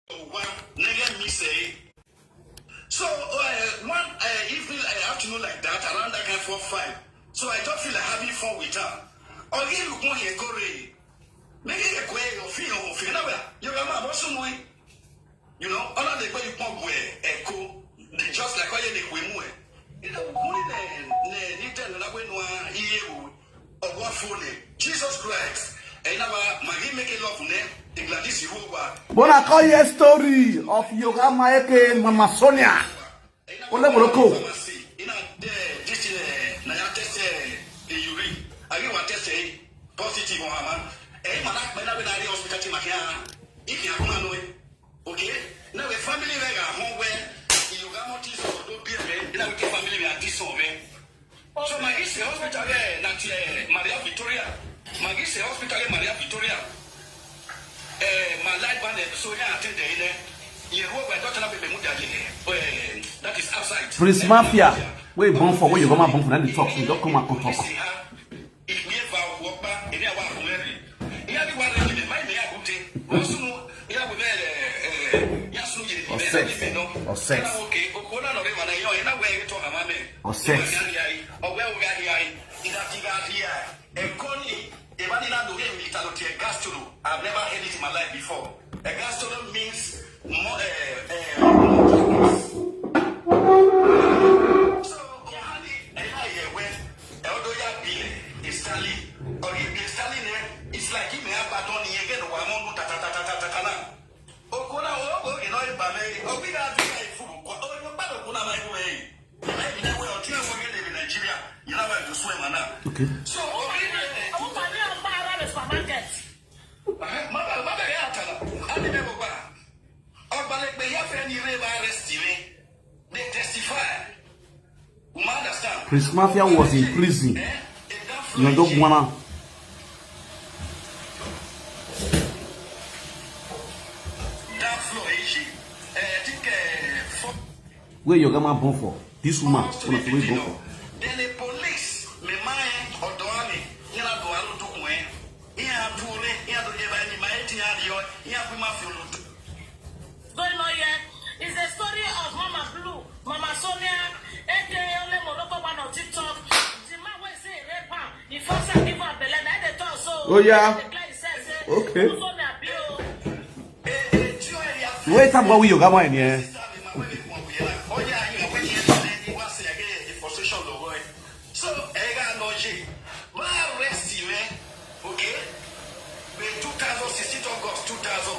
one nigga me say. So one evening afternoon like that, around that kind of 4-5. So I don't feel like having fun with her. Or if you go here, go ready. Make it a way of feel of feel. You remember also knowing, you know, all of the way you pump where echo, just like all the way more. You know, Jesus Christ. But I call you a story of Yoga Maeke Mama Sonia. Ole Morocco. Positive okay? Now the family are home where you got notice or don't be a now the family are disobeying. So my is hospital not Maria Victoria. My is hospital Maria Victoria. My life band Sonia attended in you work by Dr. That is outside. Prince Mafia. Wait, born for where you come born for then the talk. You don't come and talk. If me ever walk back, if you are married, you have one in my name. Also, you have or sex. Or sex. Or sex. I've never heard it in my life before. A gastro means more. So, it's like he may have baton again or one tata. Okona ogo you know Bame obi na do my food o no bad okona my way. Maybe that way or two in Nigeria you know where to swim now. Okay. So obi I want to buy a supermarket. Mother ya tala. Adi be boba. Obalek be ya fe ni re ba arrest me. They testify. You understand? Prince Mafia was in prison. You don't wanna. Where your grandma born for? This woman, one of the way born for. Then the police, me mind or doani, you know, do I look to me? Here I'm to me, here to give any mighty audio, here we must feel. Going on here is the story of Mama Blue, Mama Sonia, aka Ole Morocco one on TikTok. The man will say, Repa, the first time give up the letter, they talk so. Oh, yeah. Okay. Wait, I'm going with your grandma in here. So, I got no G. Well, rest you, okay? 2016 August 2000.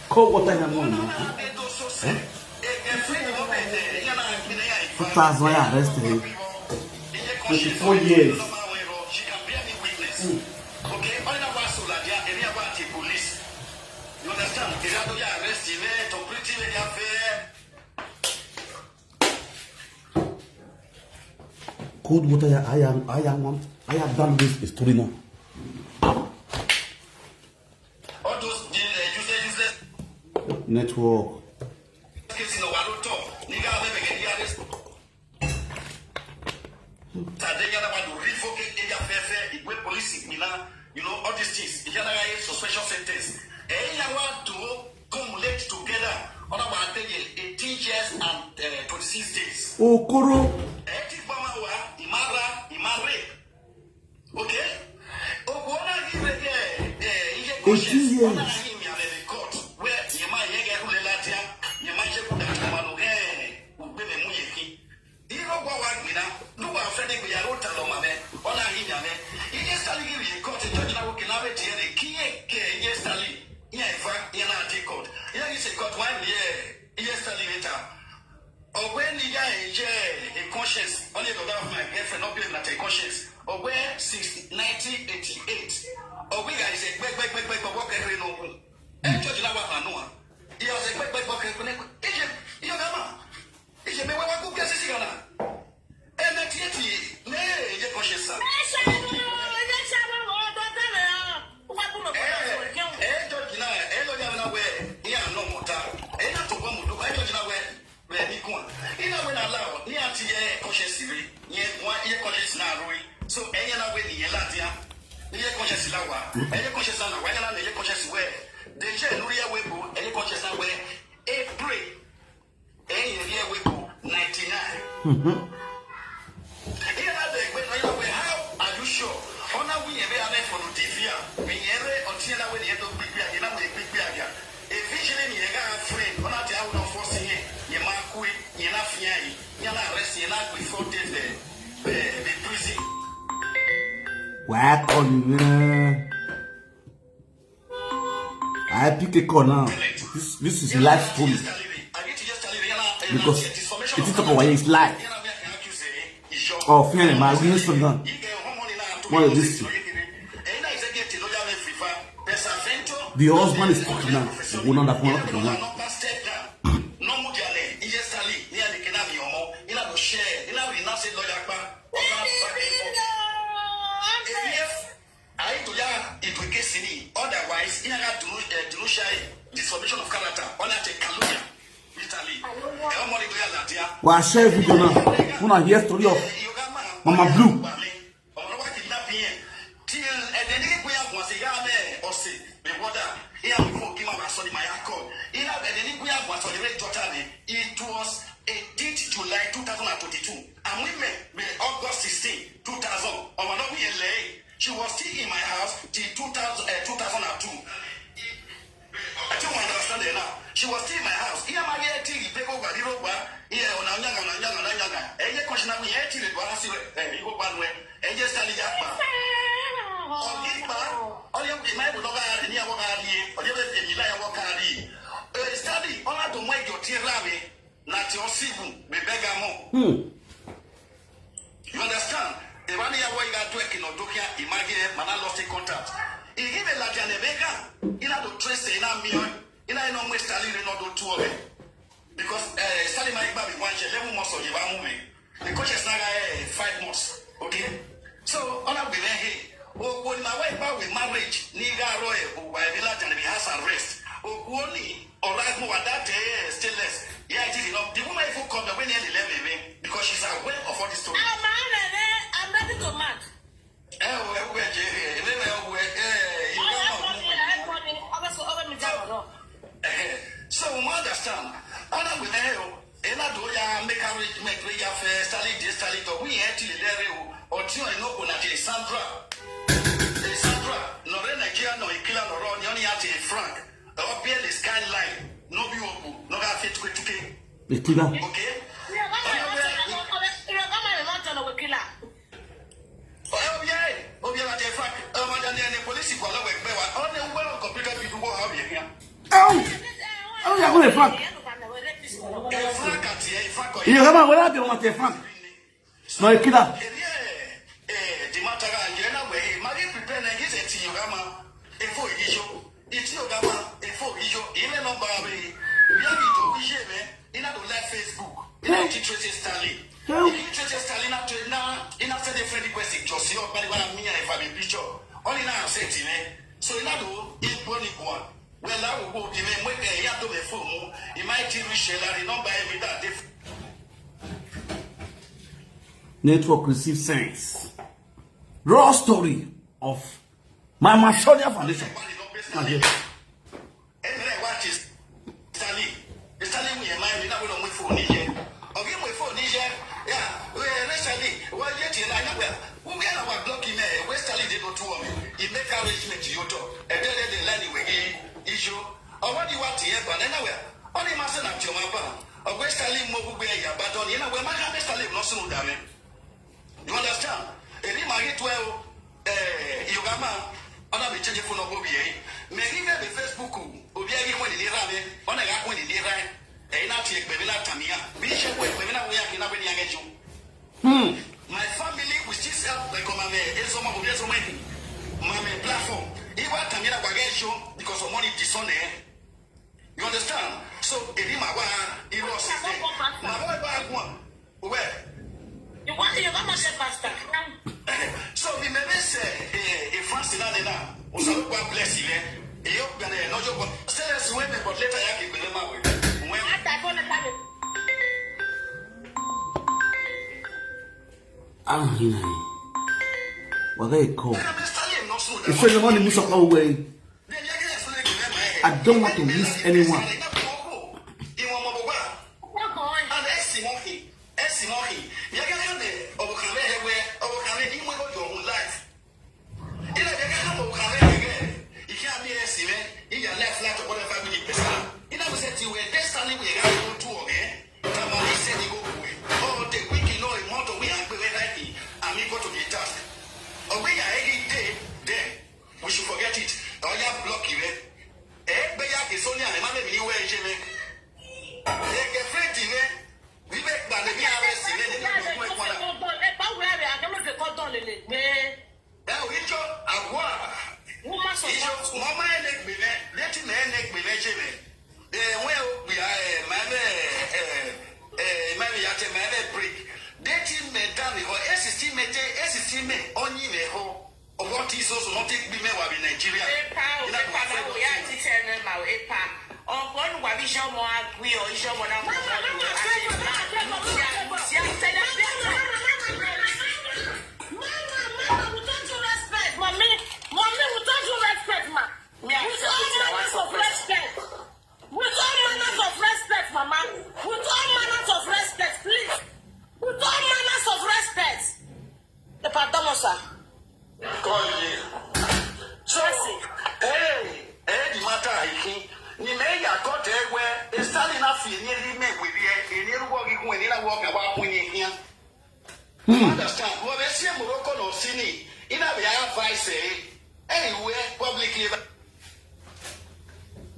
Cold water in the morning. 2000, yeah, rest him. 24 years. She can bear me witness. Okay? Only now, so that they are about the police. You understand? They are to arrest him, to pretty the affair. Cold water, I have done this story now. All those useless Network. You know, all these things, suspension sentence. And I want to cumulate together on about 18 years and 26 days. Oh, Koro. Okay? 18 years. Or when the guy a conscience, only the of my girlfriend not being not a conscience, or where 1988, or we guys say back walk every no. And judge now what I know. He was a back walk every no. You know, it's a me what go get this gonna. And that yet, nay, your conscience. So any other way the Latia, the conscious law, any conscious where the Nuria Webo, any conscious where How are you sure? Ona we ebe ane for the TV. We ere otiena we the edo big big na we big big. Eventually ni ega friend. Ona te out of force here. Ye ma kui, ye na fia yi. Ye na arrest, ye na before days the prison. What on I pick a corner. This is live story. Because it is talking about his life. Oh, feeling my wings from done. What is this? The husband is talking now. We don't have one to now. Otherwise, in a disformation of character, on a calumnia. Well, I share video now. When I hear story of Mama Blue. It was 18th July 2022, and we met August 16, 2000. She was still in my house till 2002. I don't understand it now. She was still in my house. Here, my dear, till you take over the road, here on a young, and you question me, till it was you go one way, and just tell you that. All you might be over near Wakari, or you let me lie Wakari. Study, all to make your tear rabbit, not your sibu, be begamo. You understand? The one year where you got working or doing, imagine, man, I lost a contact. He gave a lot of Nebeka, in order to trace in a million, in a no way, Stalin, not do two of it. Because Stalin might be one, 11 months of the moment. The coach is not 5 months. Okay? So, on a be here. When my wife about with marriage, Niga Roy, who by village and has arrest. Only, or right more that still less. Yeah, it is enough. The woman who come when nearly 11 because she's aware of all the story. I'm ready to match. So we understand. Other with her, and I do ya make a fair, study this, study to we actually there or two and no one at Sandra. Sandra, no Nigeria, no killer, no run, only at a franc. Or be the skyline, no view, no fit to okay? Oh yeah, my friend. The police will not work. Only well computer people go out here. Oh, yeah, what a fuck. You come on, what happened with the fuck? No, you killer. The matter is, my prepare is a Tiogama, a full issue. It's Yogama, a full issue. Even on Barbie, we have it to Shame, in a Facebook, in a teacher Stanley. Stalin after the friendly question, just your body, me if I'm a picture. Only now I'm saying, so in other words, one. Well, I will go give him when they have to be full. He might share the number every day. Network receive sense. Raw story of Mama Sonia Foundation. Anyway, what is Stanley? Stanley, we are married, we don't wait for Niger. Okay, we for Niger. Yeah, we recently, well, yet in Nigeria, we are our blocking there. Westerly did not to me. He make arrangement to you, and then the line we issue. Or what do you want to hear? But anyway, only master of your mapper. Or Westerly move away, but on you know, when my Westerly not so damn. You understand? And he might get well, Yogama, on a change for no Bobby. May he have a Facebook, Obi, when he ran, on a gap when he did right. My family will still sell like my platform. Because of money dishonor. You understand? So it was where? You want to pastor? So we may say if France is not enough, God bless you. You can no joke. Say us women, but later I can be my way. What they call? If you want to miss away, I don't want to miss anyone.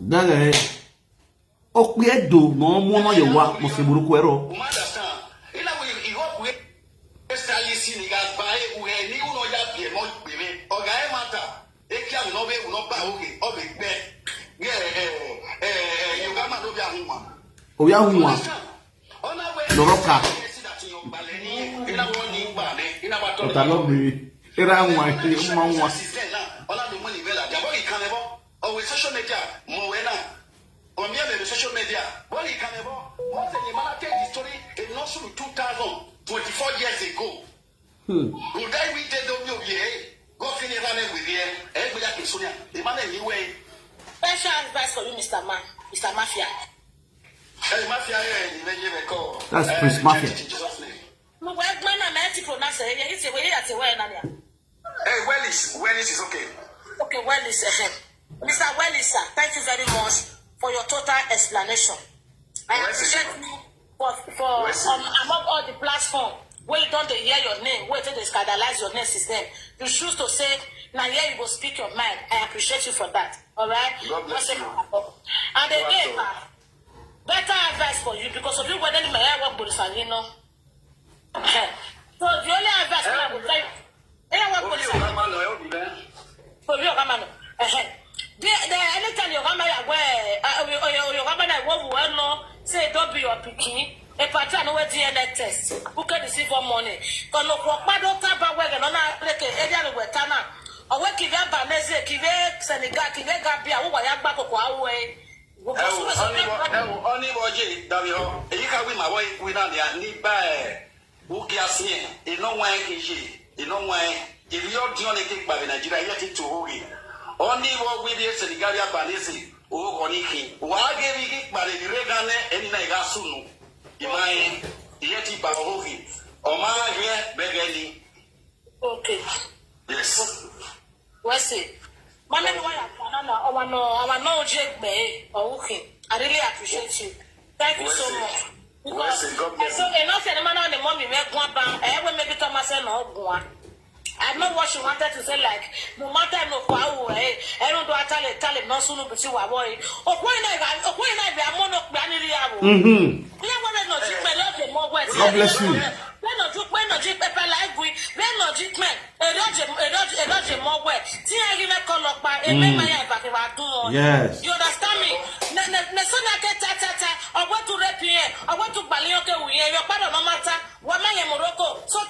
Dale. Okwedo no mo no yewa mo se buruku ero. Oya hunwa. Loroka. Otalo bi. Era hunwa, ma hunwa. Social media, Moena, or the social media. What he can ever, what's the man take the story in also 2024 years ago? Would I read the WBA? Go finish running with you, everybody, Sonia, the man anyway. Special advice for you, Mr. Man, Mr. Mafia. Hey, Mafia, you call. That's Prince Mafia. No, well, man, I'm anti pronounce it. It's a way that's a way, Nanya. Hey, Wellis is okay. Okay, Wellis, Mr. Wellis, sir, thank you very much for your total explanation. I appreciate you for among all the platforms where you don't hear your name, where they scandalize your name system. You choose to say, now here you go speak your mind. I appreciate you for that. All right? God bless you. And again, better advice for you because of you whether you may have work with you know. So the only advice I would tell you, anytime your grandma your grandma say don't be your pikin. A pattern no DNA test. Who can receive for money? Because no kwado taba wege no na leke area no wetana. Owe kive banese kive Senegal kive Gambia wo wa ya gba kokwa awe. Oni boje dabi ho. Eyi ka wi ma wo wi na dia ni ba wo ki asin e no wan kiji e no wan if you don't like it by Nigeria yet to hogi. Only what we did Senegalia Banesi, or Oniki. Why gave it by the Regane and Nagasunu? Imai, Yeti Bahovi, Oma here, Begani. Okay. Yes. What's it? My name is no Jake Bay or okay. I really appreciate you. Thank you so much. Because enough and man on the mommy make one bang, I ever make it on myself or one. I know what she wanted to say, like, no matter no power, I don't do a talent, no sooner, but you are worried. Or when I be a monarch, we are not cheap, more words. God bless you. When not cheap pepper like we, when not cheap man, a dodge more words. See, I give a call up by a man, yes. You understand me? Sonia get I want to rap here, I want to Balioke, your father no matter, what man in Morocco, so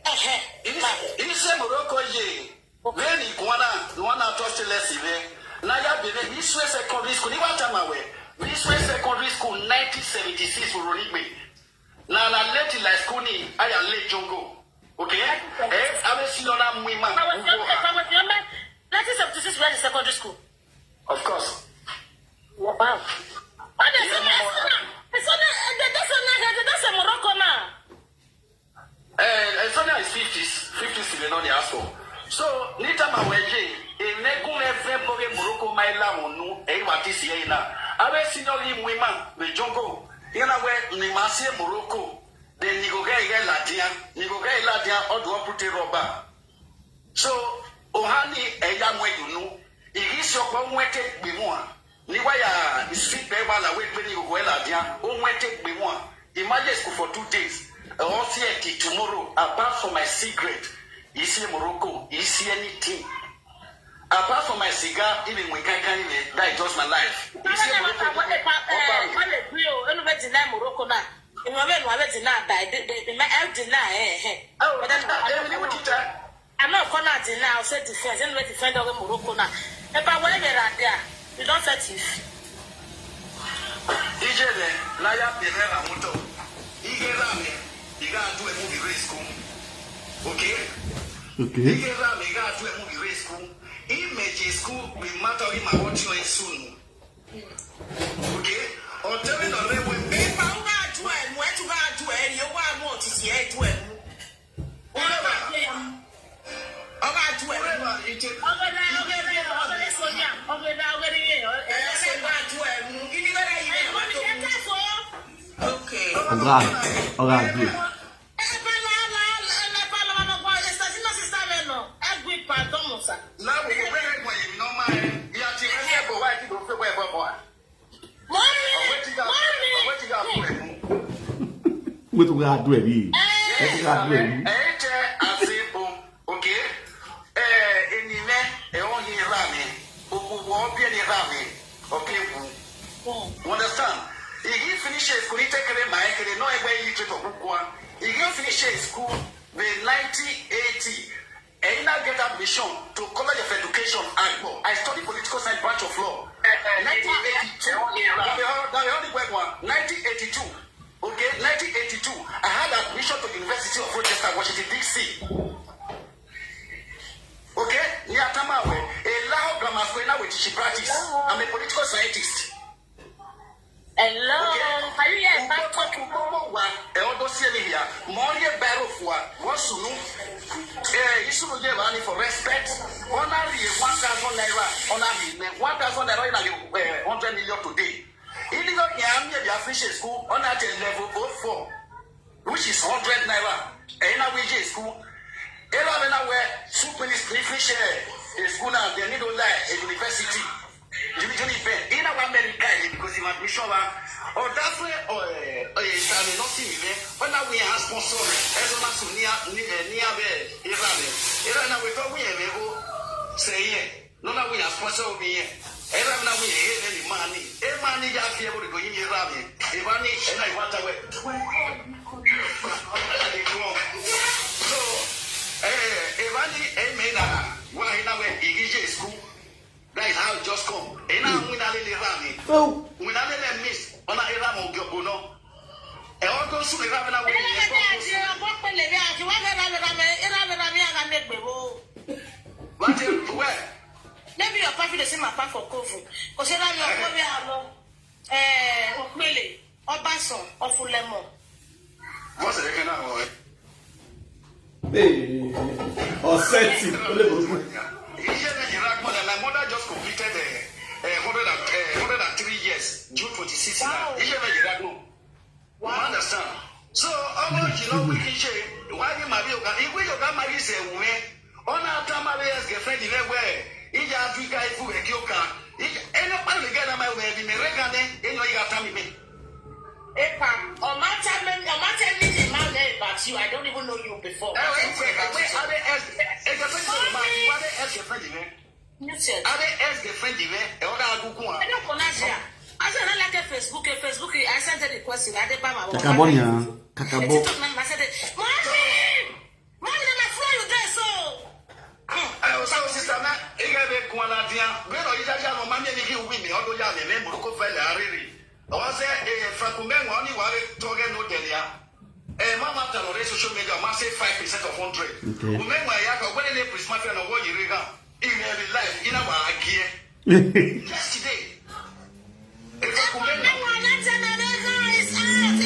Ilise Morocco ye. Very one trust less even. Naya bebe this way secondary school. Ni watama we. This way secondary school 1976 uronibe. Na late like school ni aya late jongo. Okay? Ave silona mwima. I was younger. 1976 where is secondary school? Of course. Wow. That's a Morocco now. Sonia is 50s, on the asshole. So, Nitama Weje, a Negun every Morocco, my lamonu, a Matisiana. I will see no women with Jongo. In a way, Nimasia Morocco, then Nigoga Latia, or do I put a rubber? So, Ohani, a young way you know, it is your own way take me one. Niwaya is sick by while I wait when you go Latia, own way take me one. Imagine school for 2 days. Also, tomorrow, apart from my secret, is here Morocco, is here anything. apart from my cigar, even when I can't even, that is just my life. I'm not going to deny, I'll say defense, and let defend over Morocco now. If I went there, you don't set it. Ijele, Naya Pereira Moto. Igerame, you gotta do a movie race school. Okay? Okay. Igerame, you gotta do a movie race school. Image school will matter him I want you soon. Okay? Or tell me the way we pay for that to end, where to go to end, you want to see it to end. What we are doing? Understand? He finishes school, he take my no way you to he finish school in 1980 and now get admission to College of Education Agbo. I studied political science branch of law. 1982. 1982. Okay, 1982. I had admission to University of Rochester, Washington DC. Okay, near Tamawe, a Lao grammar school now with she practice. I'm a political scientist. Hello, are you here? One, barrel for what's to know. You should give money for respect. Only 1,000 naira, only 1,000 naira, 100 million today. Illegal Yamia, the official school, on at level 04, which is 100 naira. And now we school. Everywhere where super fish a school now, they need to lie a university. In America, because you admission or that's where not see me. But now we are sponsor as a Sonia near Iran. Iran, we thought we have say, no, now we are sponsor me. Iran, now we hate any money. Every money you have able to go in Iran. Iran, and I want away. So, Iran, why now we school? That is how it just come. And now we not really run it. We not let miss on a ram of Giobono. And all those who have now. Where? Maybe your coffee the same apart for coffee. Because you have your coffee, or basso, or full lemon. What's the reckon now? Hey, or setting. My mother just completed 103 years, June 26th. Wow. You understand? So, we can say, why you marry if we don't marry a woman, on our time, my girlfriend, in Africa, if we get your car, anybody get my way, in the regane, in your time. On my time, but you, I don't even know you before. You said, I asked a friend, I don't know. I said, I like a Facebook, I sent a request in Adebama. Cacabo. I said, Mommy, I'm afraid you there, so. I was our sister, I got a quality. When you have money, you win me, although you have a member of Valley. I was a Francoman, only one talking no delia. And Mama Talore social media must say 5% of 100. Remember, I have a wedding Christmas and a war you regard. In every life, in our gear. Yesterday.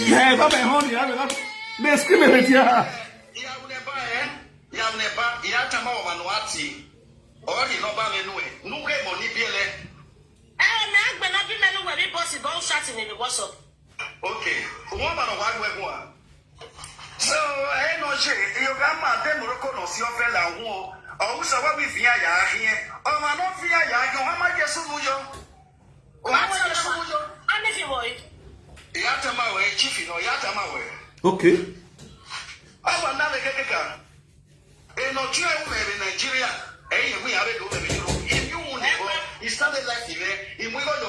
Hey, Baba, honey, let's scream it here. Yatama Manuati, or you know, Bamenu, no way, Monibiele. I'm not being very possible, shouting in the WhatsApp. Okay, woman of one. So, I know, you got my Demorco, no, your fellow. Oh, so what we fear here? Oh, my not fear ya, how much you so I'm if you boy. Yatama way, chief, no Yatama way. Okay. Oh, another cake. No, in Nigeria, we are going to he started life here. In we got the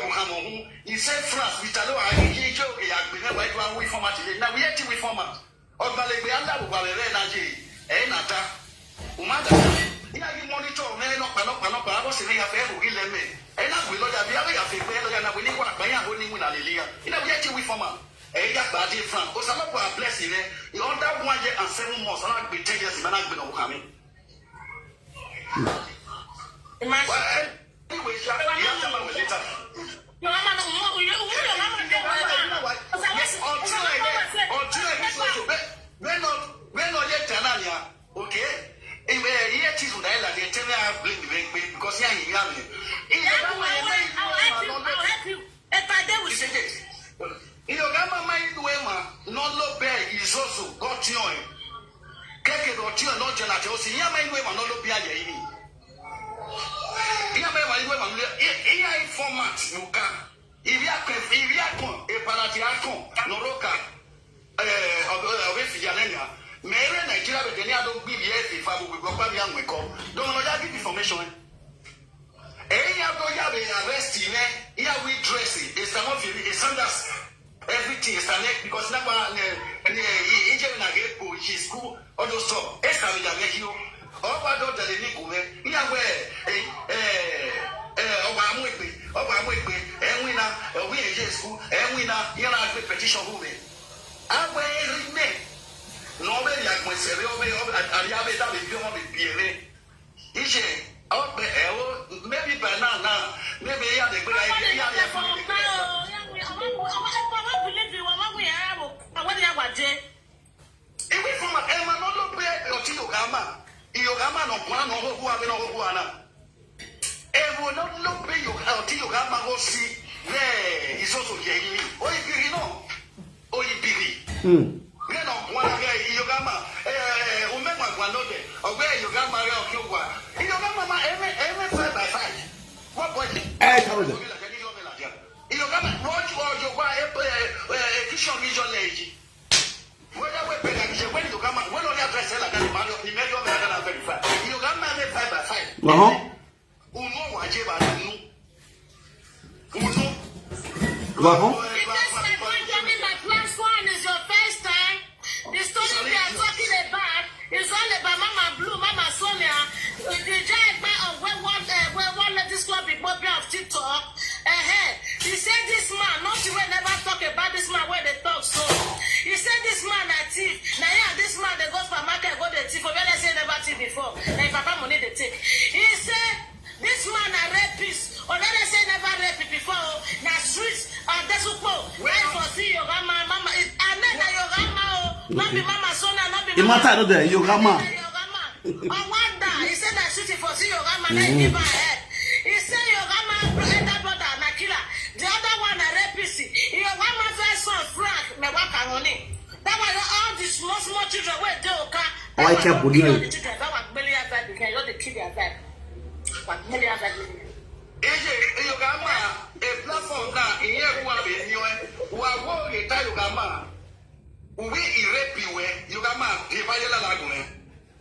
he said France, we tell you, he joke, he had been able to wait for much. Now we had to wait for much. Or Balebe and Labu Balere, Nata, Umada. He had monitor, men, no, I was in a fair who let me. And I will not have a fair, and I will need one by a holding with Alia. You know, we had to wait for much. Ella badi France. Osama kwa bless ile. You under 1 year and 7 months. I not be 10 years. Man, I been on coming. Anyway, you have to know later. Your mama, when not yet Tanania, okay? If here it is with Ella, they tell me I have blamed because here he am. I'll help you. If I dare, we say this. Iyogama mind wema no lo be is also got you. Keke do ti no je na te o si ya mind wema no lo be aye yi. Ya mind wema no AI format you can. If you are e panati akon no roka obe fi janenya. Mere Nigeria be teni ado bi bi fa bu go pa bi anwe ko. Don't know that information. Ya go ya be arrest ne ya we dress it. It's some of you is Sanders. Everything is an egg because never in his school or those stuff. Esther will make you all about the Nico. In a way, and winner, we in school, and winner, you're not a petition woman. I wear me. Nobody like myself, I have it out if you want to be a issue. Maybe by now, maybe you have the good idea. Even from a Emma, no play or Tiyogama. Iyogama no one or who are no Guana. Ever not look pay you how Tiyogama go see. There is also Jamie. Or if you know, or you believe. You know, one guy, Iyogama, Umema Guanote, or where you got Maria Cuba. Iyogama, every 5 by 5. What point? I told you. You got what you are your wife, Christian Vision Lady. When you come out, when you address like a man, you made your man verify. You got my 5 by 5. Uno, Wajeba, Uno. Last one is your first time. The story we are talking about is all about Mama Blue, Mama Sonia. The giant of where one let this club be popular of TikTok. He said this man, not you will never talk about this man where they talk so. He said this man a thief. Now yeah, this man they go for market, go the thief. For when I say never thief before, like papa money they take. He said this man a rapist. Or when I say never rape before, na streets and desupo. Where for see your grandma, mama is another your grandma, not be Mama Sonia, not be Mama. Your grandma. I wonder. He said that shooting for see your grandma, not give her head. He said your grandma elder brother na killer. The other one a rapist. Your grandma first son Frank me waka money. That was all the small children where they oka. I can't believe it. That was million that because you the kid that. What million that. Your grandma a platform now in here who are in you who are working your grandma. We rape you your grandma the viola lagune.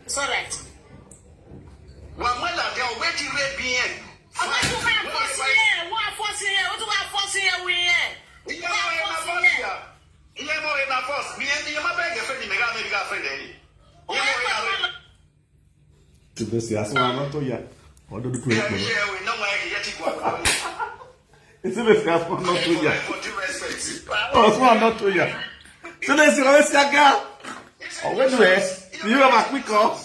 It's all right. One mother they are waiting rape here. What do I force here? What do I force here? We here. You are in a force here. You are in a force. Me and you are my friend. You are my friend. To this, yes, I'm not to yet. What do you put? It's a bit fast, not to yet. Oh, I'm not to yet. So let's go, let's go. Oh, wait, do you have a quick call?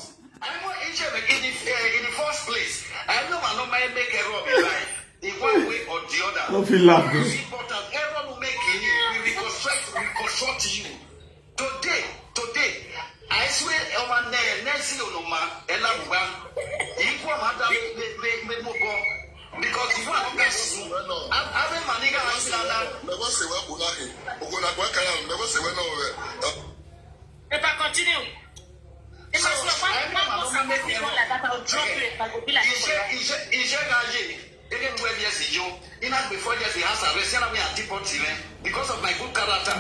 In the first place, I know I don't mind make error in life in one way or the other. Don't feel like this. It's important. Error will make it. We reconstruct you. Today, I swear, over there, Nancy Onoma, Elabuba, equal madam, because the one that's I'm a maniga and never say well, never say well. If I continue. Because of my good character,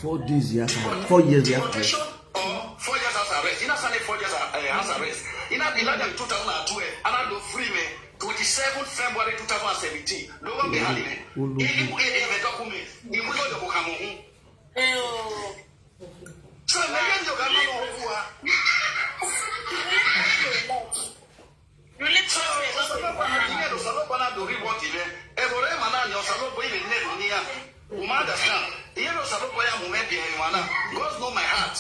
4 days, yes, 4 years, yes. 4 years house arrest. You know, 4 years house arrest. You know, 2012, and I do free me. 20 27 February 2017. No one behind it. The document. You will not go home. So, maybe you can know who are. God knows my heart.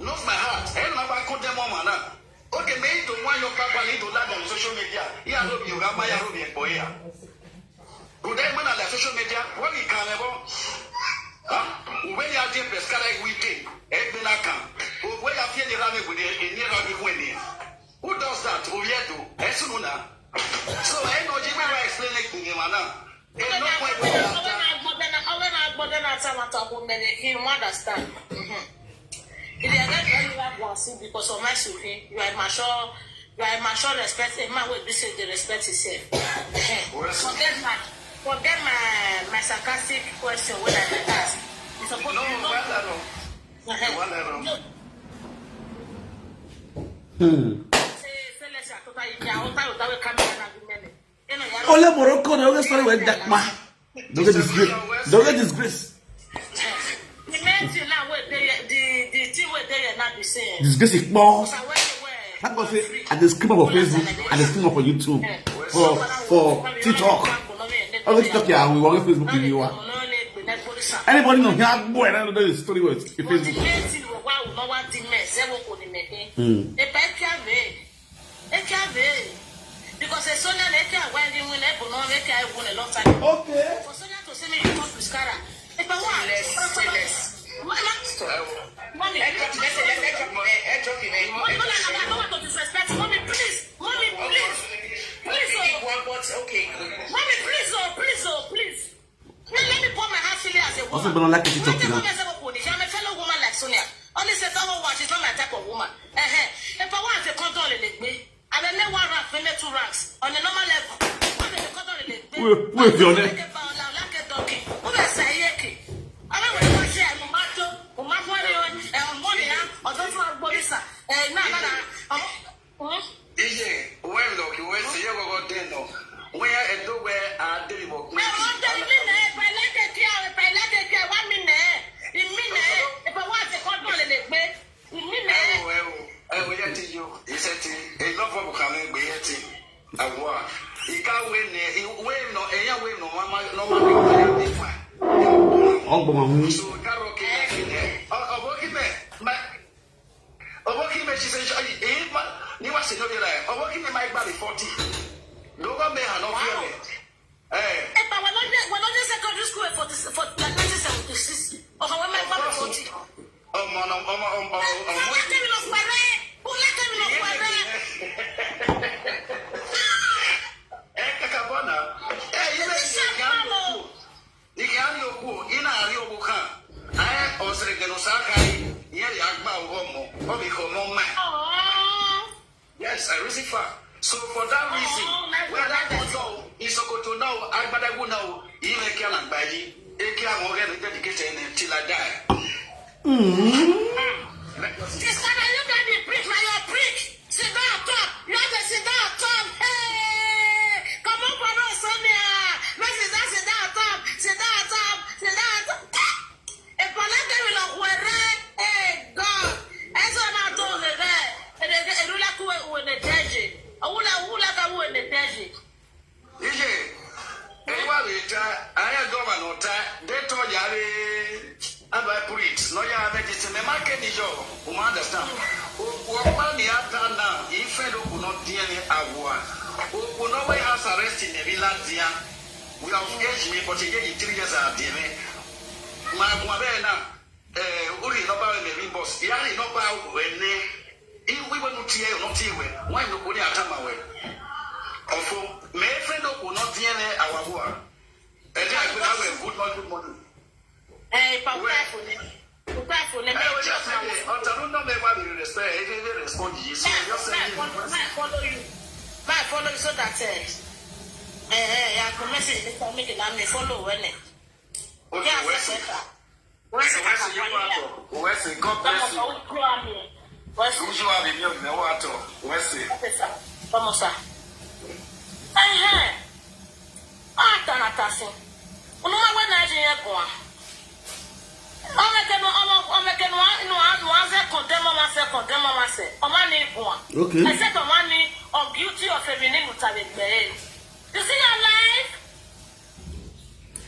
Knows my heart. And I could them on. Okay, me to one your papa need to land on social media. Yeah, look, you got my room in boy. Good day, when I left social media, what we can ever. When you are doing press, can I weekend? When I come, when I feel the ramen with a near winning. Who does that? Who yet do? Esuna. So I know Jimmy will explain it to him, Anna. And no point with that. Understand. If you get very well because of my suffering, you are mature, respect. A man will be said the respect himself. Forget my sarcastic question when I ask. It's supposed Ole Morocco, no story with that man. Don't get disgrace. Don't get disgrace. The thing where they are not the same. Disgrace is more. That was it. At the screen of Facebook, at the screen of YouTube, for TikTok. Oh, TikTok, yeah, we want Facebook in you. Anybody know here? Boy, I don't know the story was Facebook. Because a Sonia when you win a long time. Okay. For Sonia to say me you talk to Scara. If I want less. Mommy, I don't want to disrespect. Mommy, please. Mommy, please. Please, okay. Mommy, please. Let me put my heart feeling as a woman. Also, but I like it to talk to them. I'm a fellow woman like Sonia. Only say someone watch is not my type of woman. If I want to control it, I don't know one rank, maybe 2 ranks on the normal level. What is the control it? Wait, your name. Yes, I receive far. So for that reason, when I go know, it's okay to know, I better go know, you make your land by you, you can't get dedication until I die. Sister, you got me preach by your preach. Sit down, top. You have to sit down, top. Hey, come on, for us, Sonia. Sit down, top. Sit down, top. Sit down, top. If I let them look where, hey, God, as I'm not doing it, and they do like when they judge. I will like when they judge. I am governor. They told you. And I preach. No, you have a market job. Who understand? What money after now? If I do not deal with our who no way has arrested in the village. We have engaged me, but again, 3 years are dealing. My Guavena, Uri, no power in the boss. Yari, no power when we were not here, not here. Why no good at Tamawe? Of my friend who not deal our war. And I will have a good morning. Hey, Papa, follow you so that I can message me for me and I may follow when it. Okay, where's it? God bless you. Where's usually the water? Where's it? Vamos a. Taratasi. Unuma when I hear go. Okay. I said money of beauty of feminine. You see your life?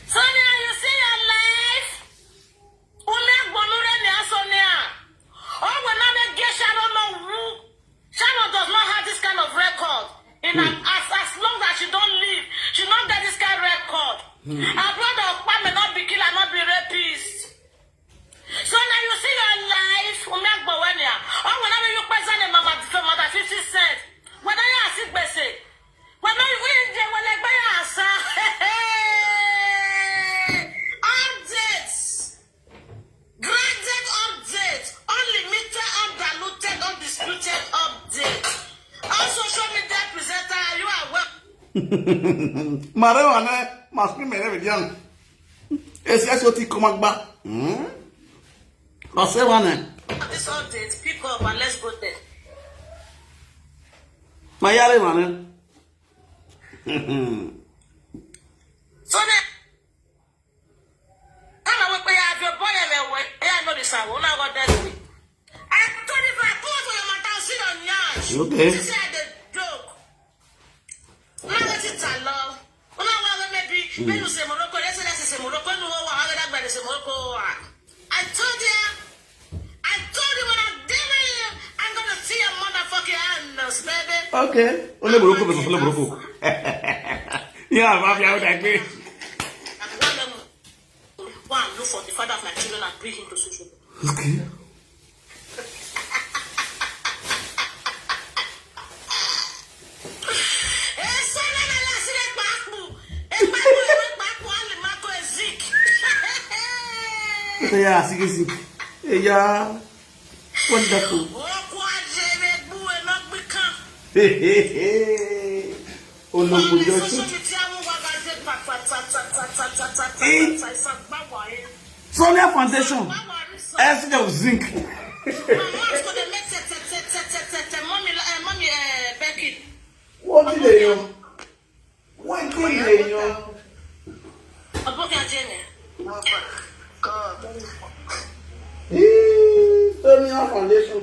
Sonia, you see your life? Sonia. Oh, when I get Sharon, Sharon does not have this kind of record. As long as she don't leave, she not get this kind of record. Her brother may not be killed and not be rapist. So now you see your life. Oh, whenever you present a mama 50 cents. When I ask it, when I win, they will like buy us. Updates. Granted updates. Unlimited, undiluted, undisputed updates. Also show me that presenter. You are welcome. Marijuana must be made every young. It's what he come back. Say one. This update, pick up and let's go there. My yare man. So then, I will pay out your boy and way. I know this. I will not go that way. I told you I go to your mother, sit on yash. Okay. She said the joke. Now that it's a love. Well, I maybe you say Morocco, let's say Morocco, no, I got say Morocco. I told you when I'm doing you, I'm gonna see your motherfucking hands, baby. Okay. Only Morocco, but only Morocco. Yeah, Mafia, I would agree. One, look for the father of my children and bring him to social. Okay. Yeah, see. Yeah, wonderful. Oh no, Sonia Foundation. Acid of zinc. What did they know? What did they know? Sonia Foundation.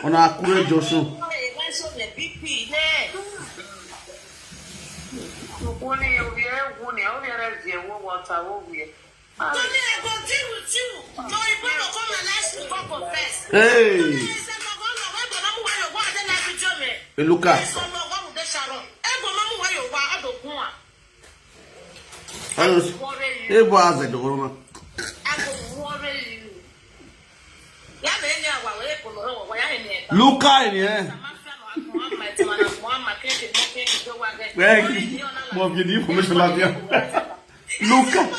On a couru Joshua. Hey, look at. Hey, boys, I don't know. Look at it. More of the information out there. Look at.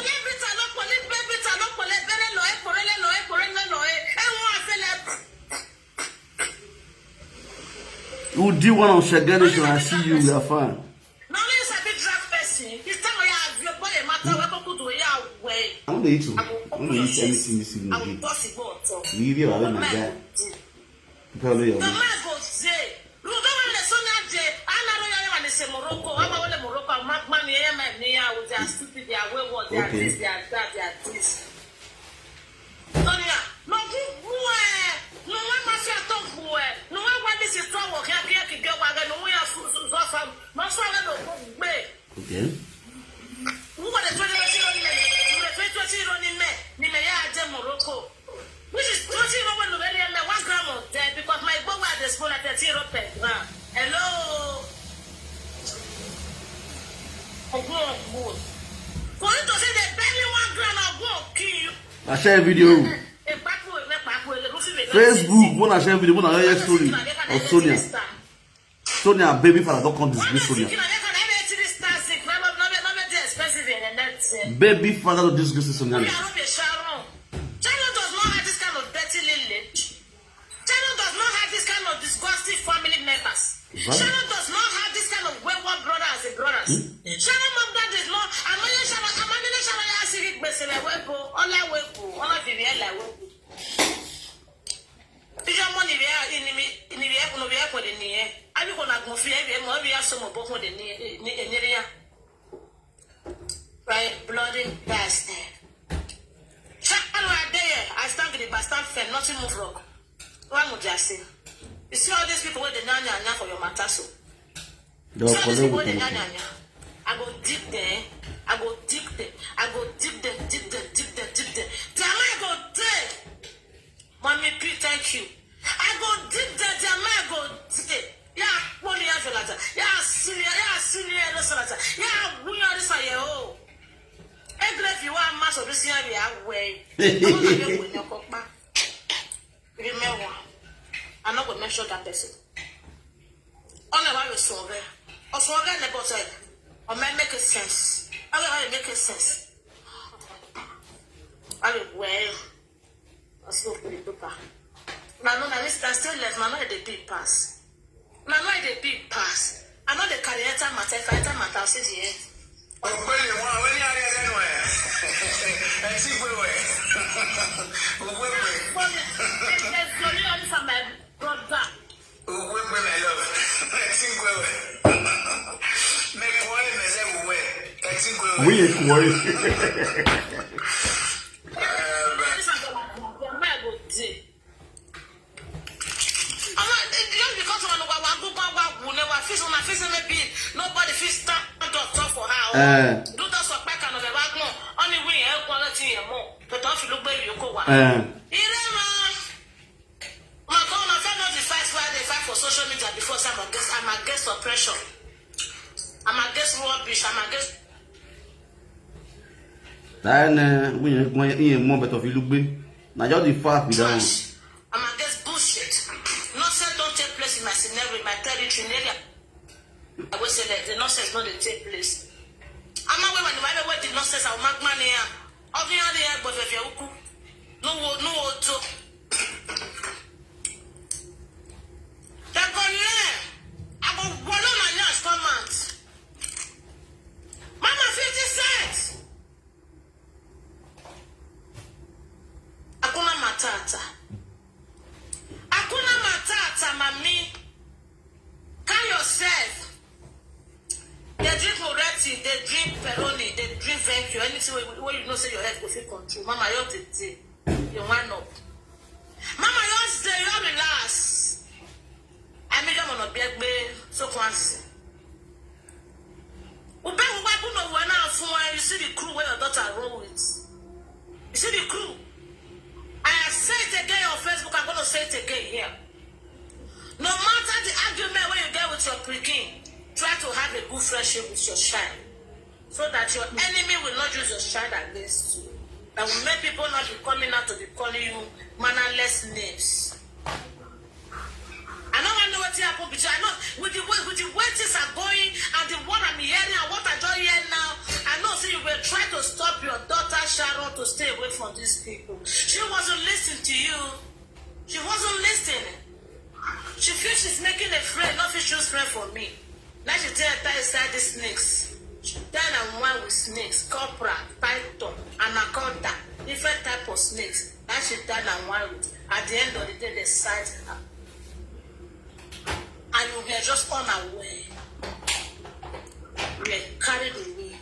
Who do you want to share? I see you, you are fine. I'm going to eat anything this evening. Leave you alone, my guy. Probably. Okay. Which is 1 gram of dead because my boy had the spoon at 0 per gram. Hello. For you to say they barely 1 gram of gold kill you. I share a video. Facebook, when I share a video, when I hear a story of Sonia. Sonia, baby father, don't come disgrace Sonia. Baby father, don't disgrace Sonia. China does not have this kind of dirty lineage. China does not have this kind of disgusting family members. Right. China does not have this kind of wayward brother as a brothers. China mom that is not. I'm not China. I'm not China. I see it. But say wepo, all I wepo, all I be real like wepo. If your money be in the air, no be up with the near. I be gonna go free. We have some of both with the near. Right, bloody bastard. China right there. I stand with the bastard fan. Nothing move wrong. What would you say? You see all these people with the nyanya for your matter, so. See all these people with the nyanya. I go deep there. I go deep there. I go deep there, deep there, deep there, deep there. Damn, I go there. Mommy P, thank you. I go deep there, damn, I go there. Yeah, 1 year for that. Yeah, senior, this letter. Yeah, we are this year. Oh. Every if you want mass of this year, we are way. Remember. I'm not going to mention that person. Only why we saw there. Also, I got about it. Or may make sense. I will make sense. I will well. Let's go for the paper. Now, no, I still left. Now, the big pass. Now, the big pass. I know the career matter. If I matter, I'll say yes. Oh, when you are anywhere. I see where we're. Brother. My love. I think make one as everywhere. I think we nobody feels stand up for her. Do that so back and only we help quality and more. But don't you look baby, you go one. For social media before I'm against oppression. I'm against rubbish. I'm against. More better if you look big. Now just the fact we don't. I'm against bullshit. Nonsense don't take place in my scenario, in my territory area. I will say that the nonsense not take place. I'm not when the nonsense I'll make money here. All the other here, but if you no auto. Mama 50 cents. Akuna matata, mami. Can yourself. They drink Moretti, they drink Peroni, they drink Venture. Anything where you know say your head will feel control. Mama, you're the day. You wind up. Mama, you're stay, you're relax. I make them on a big bay, so fancy. You see the crew where your daughter roll with. You see the crew. I have said it again on Facebook, I'm going to say it again here. No matter the argument when you get with your pre-king, try to have a good friendship with your child. So that your enemy will not use your child against you. That will make people not be coming out to be calling you mannerless names. I don't want to know what happened between. I know with the way things are going and the what I'm hearing and what I don't hear now, I know so you will try to stop your daughter Sharon to stay away from these people. She wasn't listening to you. She wasn't listening. She feels she's making a friend, not she choose friend for me. Now she tell her inside the snakes. She done and one with snakes, cobra, python, anaconda, different type of snakes. Now she done and one with. At the end of the day, they size her. And you were just on our way. You were carried away.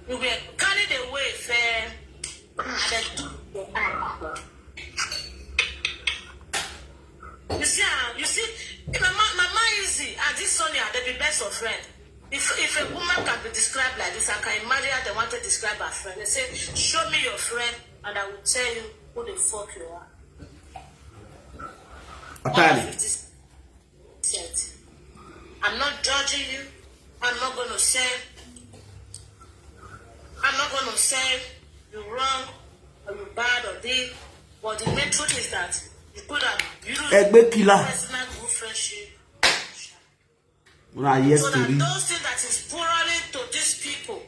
You were carried away, fair. And then took your eye. You see, if Mama easy, and this Sonia, they be best of friend. If a woman can be described like this, I can imagine how they want to describe her friend. They say, show me your friend, and I will tell you who the fuck you are. I'm not judging you. I'm not going to say you're wrong or you're bad or this. But the main truth is that you could have beautiful personal good friendship Yes, so that Tori. those things that is pouring to these people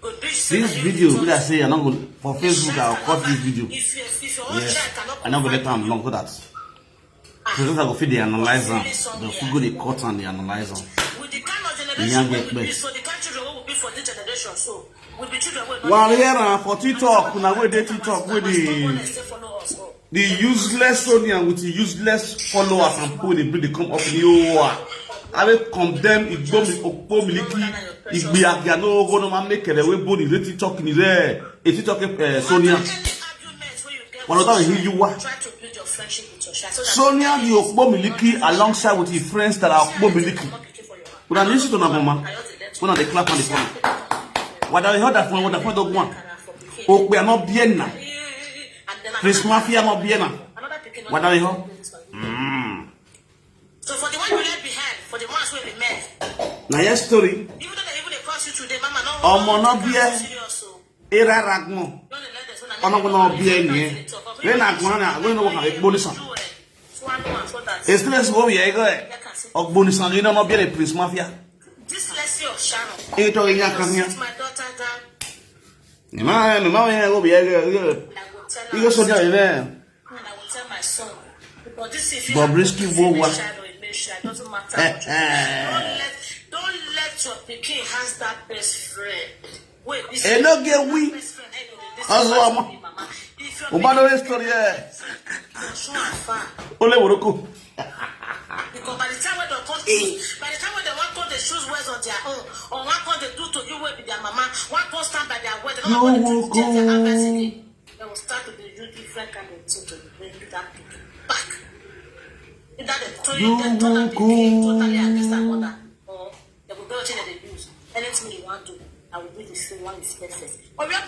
could be This video, I say, I'm not going for Facebook. I'll cut this video. If your own Yes, child cannot I'm not going to let them long for that. So just I go feed the analyzer. The food go the cut and the analyzer. with the kind of generation we will be, so the kind of children will be for this generation, so will be children will not. Well, here for TikTok, now where they TikTok with the useless Sonia with the useless followers and people they come up in you. I will condemn it. Go miliki. Igbe agia no go no man make the way body the TikTok in there. A TikTok Sonia. One of them you are. Sonia the Okbo miliki alongside with his friends that are Okbo miliki. When I listen to my mama, when they clap on the phone. What I heard that from what I heard of one. Oh, we are not bien now. Chris Mafia not bien now. What I heard? So for the one you left behind, for the ones who will be met. Now yes, Tori. Even though they cross you today, Mama, no. Not bien. Era ragmo. I'm not bien here. Then I'm going to work with bonus. It's less go here. Of bonus, and you know not be a Prince Mafia. This Leslie of Sharon. It's all in your My daughter down. go be here. You go so there. And I will tell my son. Because this if you Bobrisky have Wowa. a shadow, it doesn't matter. Don't let your pikin has that best friend. Wait, this Eh, no get we. best friend. Also, Mama. If your Umano story here. so far. Ole woroko. Because by the time when they want to choose words on their own, or one can they do to you with their mama, one can stand by their word, they don't want to change their advice again. They will start to do different kind of things to bring that back. Either they totally against their mother, or they will go change their views. Anything you want to, I will do the same one is perfect. Or we are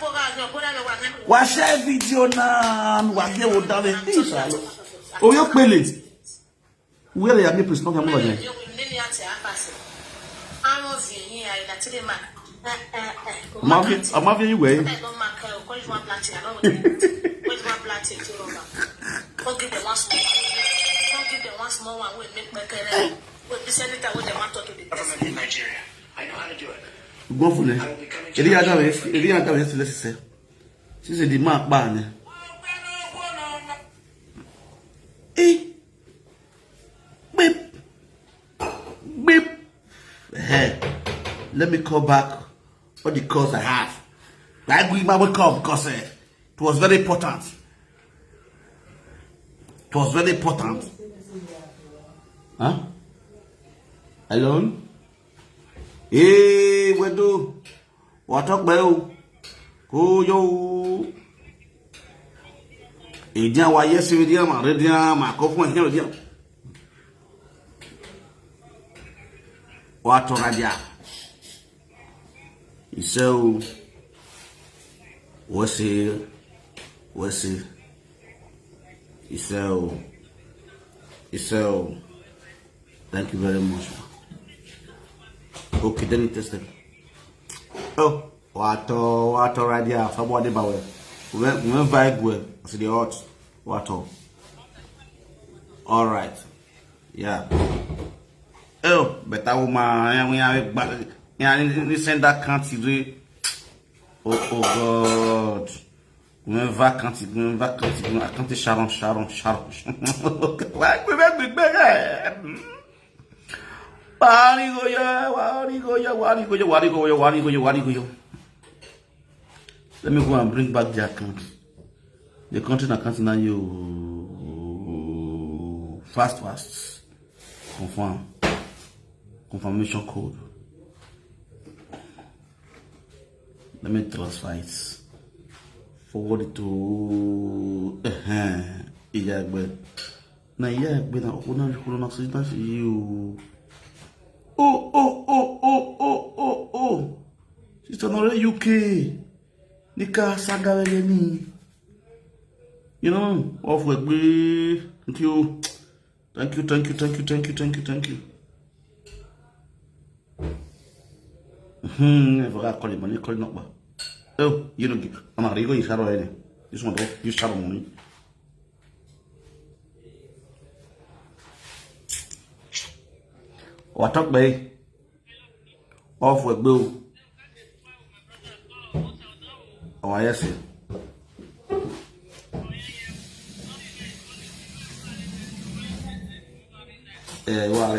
Watch that video now. Watch it with that. Oh, you play. Where are you? Please, not your mother. I'm having you way. Nigeria. I know how to do it. Go for it. If you are let's say. She said the mark ban. Eh. Beep. Beep. Hey. Let me call back all the calls I have. Like we might call because it was very important. It was very important. Huh? Alone? Hey, what do? What talk about? Go yo. Idia wa yes idia ma redia ma ko fun e dia. What radia? So what's it? So thank you very much. Okay, then it tested. Oh, what radia? Somebody bawe. We vibe well. I see the hot. What? All right. Yeah. Oh, but I will we send that country. Oh God. We vacancy. I can't Sharon. Why we make big? Wari go yo. Let me go and bring back the account. The content account now you fast. Confirmation code. Let me transfer it. Forward it to na you. Oh. Sister Nore UK. Nika Saga ni. You know, off with me. Thank you. I forgot calling money, calling up. Oh, you don't give. I'm not going to shadow any. This one, you shadow money. What talk by? Off with Bill. Oh, yes. Well,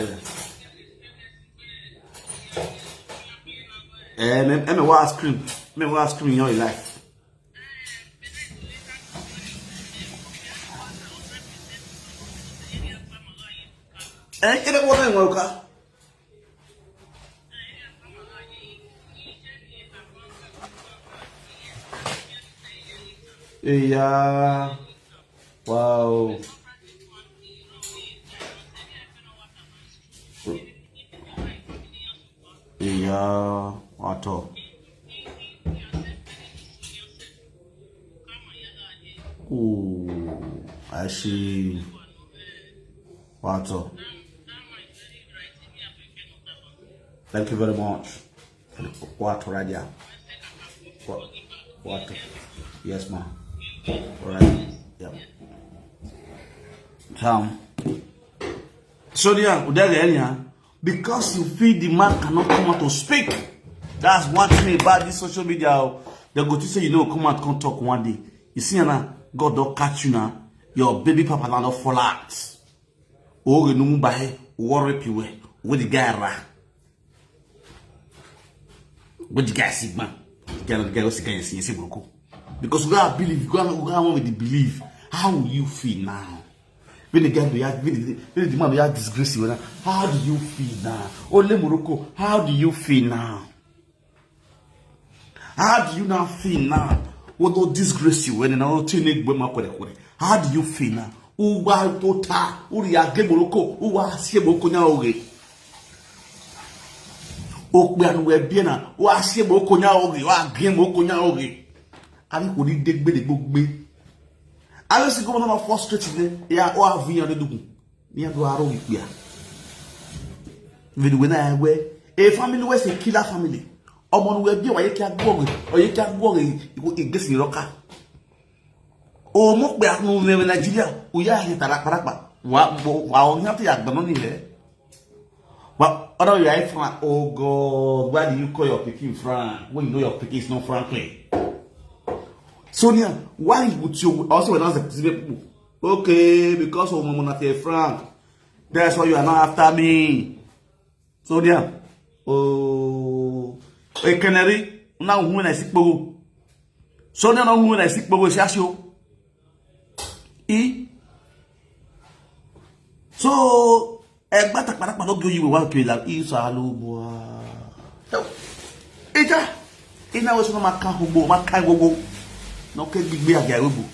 me was scream. Me was scream your life. It wasn't worker. Yeah. Wow. Yeah. What all? Oh, I see. What all? Thank you very much. What Raja? What? Yes, ma'am. Alright. Yep. Sonia, because you feel the man cannot come out to speak. That's one thing about this social media. They go to say, you know, come out, come talk one day. You see, now, God don't catch you now. Your baby papa now don't fall out. Oh, you know, by worry people with the guy ra. What the guy see, man? The guy was the guy see broke. Because we gotta believe, we gotta want with the belief. How will you feel now? When the guy when the man be disgrace you, how do you feel now? Ole Morocco, how do you feel now? How do you now feel now? What do disgrace you when now teenage boy ma kwere? How do you feel now? Uwa tota, uri age Morocco, uwa sie Morocco nya oge. Okpe anu we bien na, uwa sie Morocco nya oge, uwa age Morocco nya oge. Ari ko ni degbe de gbogbe. Ari si go na frustrated ya o avian de dugun. Ni ado aro ipia. Video we na we a family we say killer family. Omo we bi wa ye ki agboge, o ye ki agboge igesi roka. O mo pe anu me Nigeria, o ya he tara parapa. Wa o nya te agbono ni he. But other you are from, oh God, why do you call your pikin Frank when you know your pikin is not Franklin? Sonia, why would you also announce the people? Okay, because of Monate Frank. That's why you are not after me. Sonia, oh, a canary, now when I see Bogo. Sonia, now when I see Bogo, Shasho. So, a better Parapa don't give you one killer. Isaluba. Eja, in our Makahubo, Makago. No can be a garubu.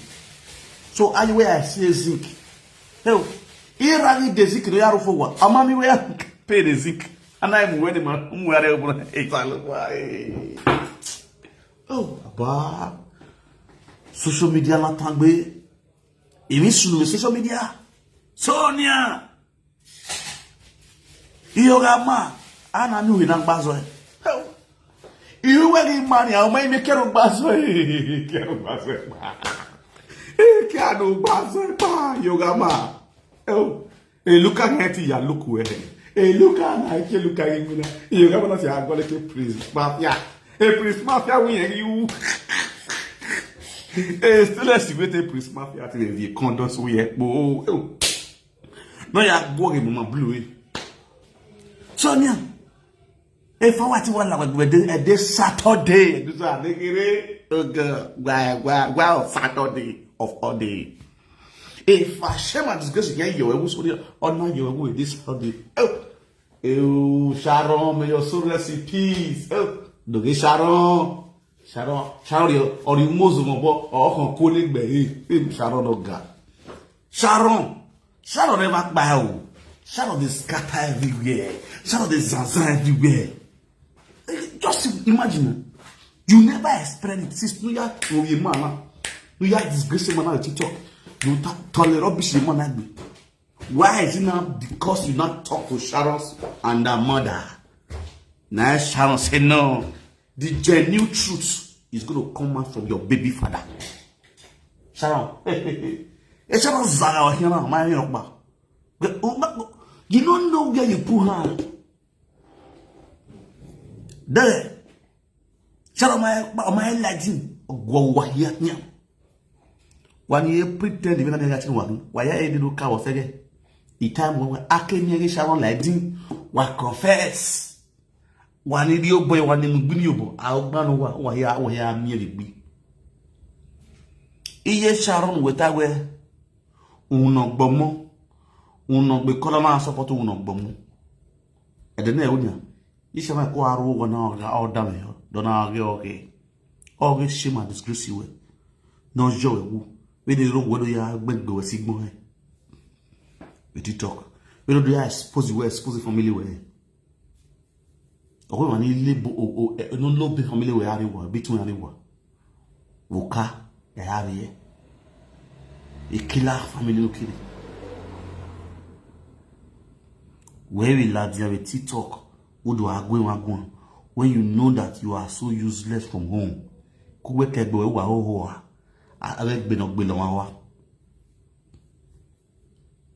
So I wear I see a zinc. Hell, here I need the zinc in the arrow for what? A mammy wear pay the zinc. And I'm wearing my wherever oh, bah. Social media la tangbe. Emission social media. Sonia. Iogama. Ana knew in Ambazo. You wearing money, I'll make me carry bazo. Cano bazo, Yogama. Oh, a look at ya look where. A look at I can look at him. You're going to say, I'm going to priest mafia. A priest mafia, we you. Still let's wait a priest mafia to the condos we have. Oh, no, you're going to blue. Sonia. If I want to like this Saturday, wow, Saturday of all day. If I share my disgrace again, you will also honor you with this Saturday. Oh, Sharon, may your soul rest in peace. Oh, do Sharon, or you Muslim or calling me Sharon of God. Sharon never bow. Sharon is scatter everywhere. Sharon is zanza everywhere. Just imagine, you never experienced it. Since you are a man, you are disgracing man on TikTok. You tolerate rubbish man. Why is it now? Because you not talk to Sharon and her mother. Now Sharon said no. The genuine truth is going to come out from your baby father. Sharon, Sharon Zara here now. You don't know where you put her. There. Shall my legend go wahia nya. One year pretend even at the one. Why I did look out again. The time when I came here, Sharon legend was confess. One idiot boy, one in Bilbo. I'll ban why merely be. Iye Sharon with that way. Uno bomo. Uno be colonna support uno bomo. At the Neonia. You shall not go out over now or damn you. Don't argue, okay. Always shame and disgrace you. No joy. We didn't know whether you are going to go a sigma. We did talk. We don't do I suppose you were supposed to family way. Or when you live, no love the family where you were, between anyone. Woka, a harrier. A killer family killing. Where we lads have a tea talk. Who do I go when you know that you are so useless from home?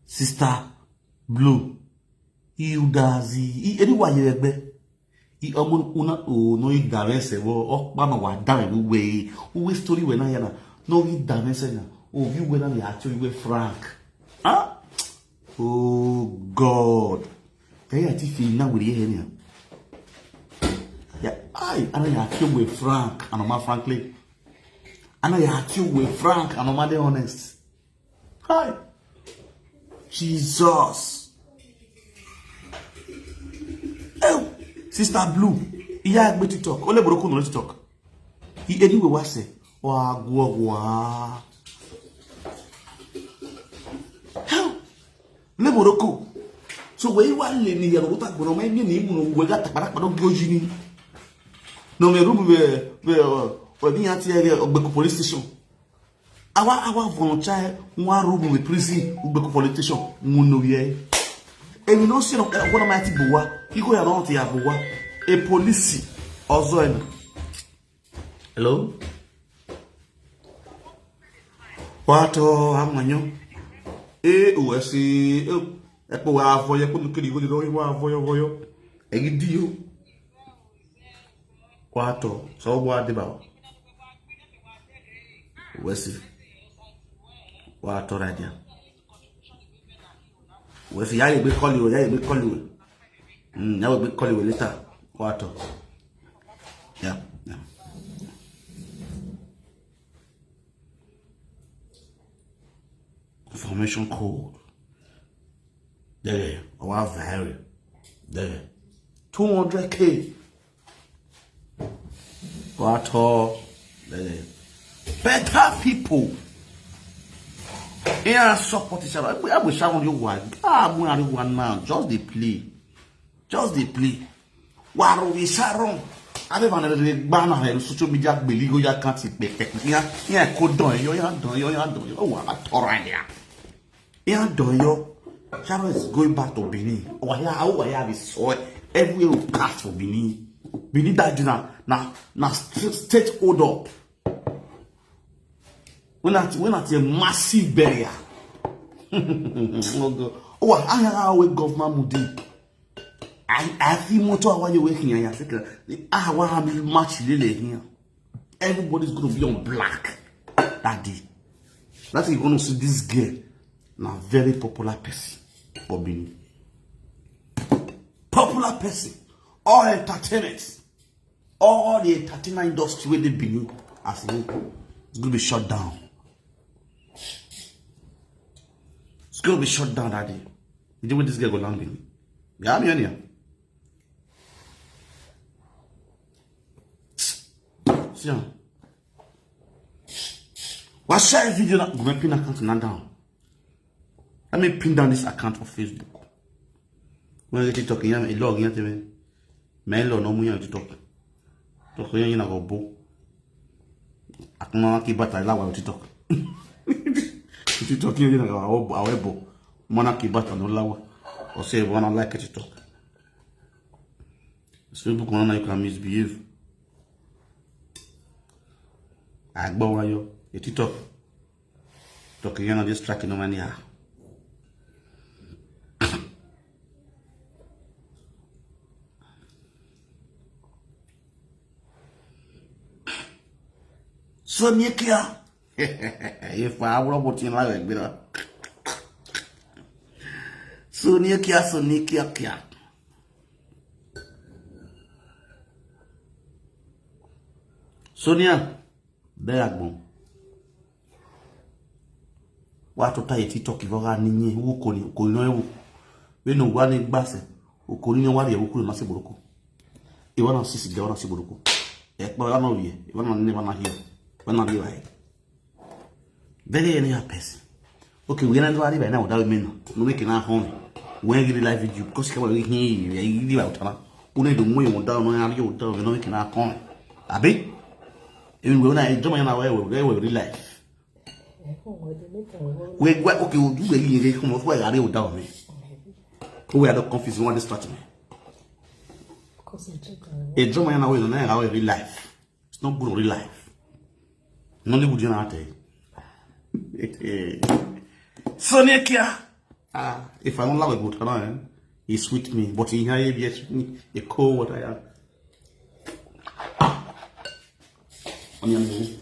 Sister Blue, you does anyone you be? He almost no it darese or mama wa damn way. Who story when I had no it damese? Oh, you when I actually were frank. Huh? Oh God. Hey, I feel now with you. Yeah, I have you with frank and I'm frankly. And I have you with frank and I'm honest. Hi. Jesus. Oh, Sister Blue. Yeah, I to talk. Ole Boroko no to talk. He anyway was say. Wa. How? Le Boroko. So where you want to live? What I'm going to make you we got to don't go jini. No me room we be at here Ogbeko police station. Our volunteer one room with prison Ogbeko police station. Muno ye. And you know see what am I to boa? You go around here boa. A police also. Hello. What amanyo? O se e po wa voye ko nkiri go do wa voyo. Egidio. Kwato so bo ade ba. Wesi. Kwato radio. Wesi ya be call you, now we call you later. Kwato. Yeah. Information code. There, our value. There. 200K. What all? Better people. Yeah, support each other. I wish I want you one. I'm one now. Just the play. Waro we sharon. I don't want to ban social media. Believe you can't see perfect. Yeah, could do you. Oh, I'm torrent. Yeah, do you? Sharon is going back to Benin. Oh, yeah, we saw it. Everywhere we pass for Benin. Benin that na state hold up. When at a massive barrier. Oh, I have a government moody. I feel motor while you're working here. I want to match Lily here. Everybody's going to be on black that day. That's you're going to see this girl. Now, very popular person. Bobini. Popular person. All entertainment. All the entertainment industry where they believe as it's going to be shut down. It's going to be shut down that day. You know where this girl go land in? Yeah, I'm here. See ya. What's share video now? Go pin account now down. Let me pin down this account of Facebook. When I get talking, I'm a log here. Men lo no mu yan TikTok. To ko yan na go bo. Akuma ki bata la wa TikTok. TikTok yan na go awebo. Mona ki bata no lawa. O say wanna like TikTok. Facebook one you can misbehave. Agbo wa yo e TikTok. TikTok yan na this track no mania. Sonia Kia. If I were watching like that. Sonia Kia. Sonia, there go. Watu ta TikTok ivoga ninyi wuko ni ko no ewu. We no gwa ni gbase. Okori ni wari ewu kuro na seburuko. Iwa na sisi de wana seburuko. E pa na oye, iwa na ne wana here. Wana live here. Very any person. Okay, we na do ari by now without me no make na home. When you live video because ka we here, you live out na. Una do mo yon down no ari yo down no make na home. Abi? Even when I jump na we real life. We okay, we do really come off where are you down me? We are not confused, you want to start me. A drum and away on our real life. It's not good real life. No would you not Sonia Kia. If I don't love a good man, he's with me, but he has a cold what I am. Onion.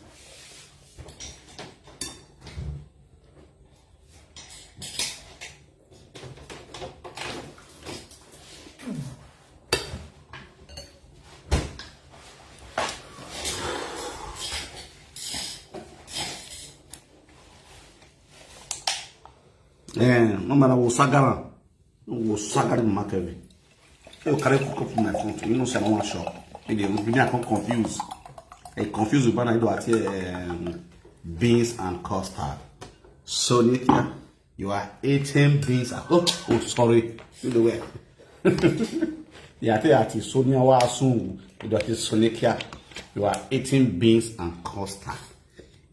No matter what sagara, makebe. You carry cook up my phone. You know, say no one shop. Maybe I come confused. I confuse you, but I do at beans and custard. Sonia, you are eating beans. Oh, sorry. You know where? Yeah, I think Sonia was soon. You are Sonia. You are eating beans and custard.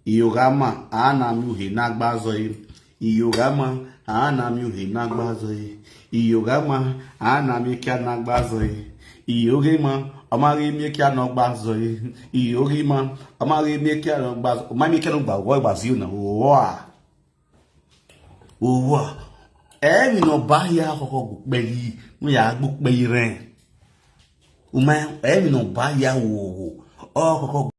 Iyogama anam yuhi nagbazoyi. Iyogama anam yuhi nagbazoyi. Iyogama anam yuhi nagbazoyi. Iyogama amari mikia nagbazoyi. Iyogama amari mikia nagbazoyi. Mami mikia nagbazoyi baziyo na owa. Owa. Mi no bahia koko gukbeyi. No ya gukbeyi ren. Mi no bahia wo. Oh koko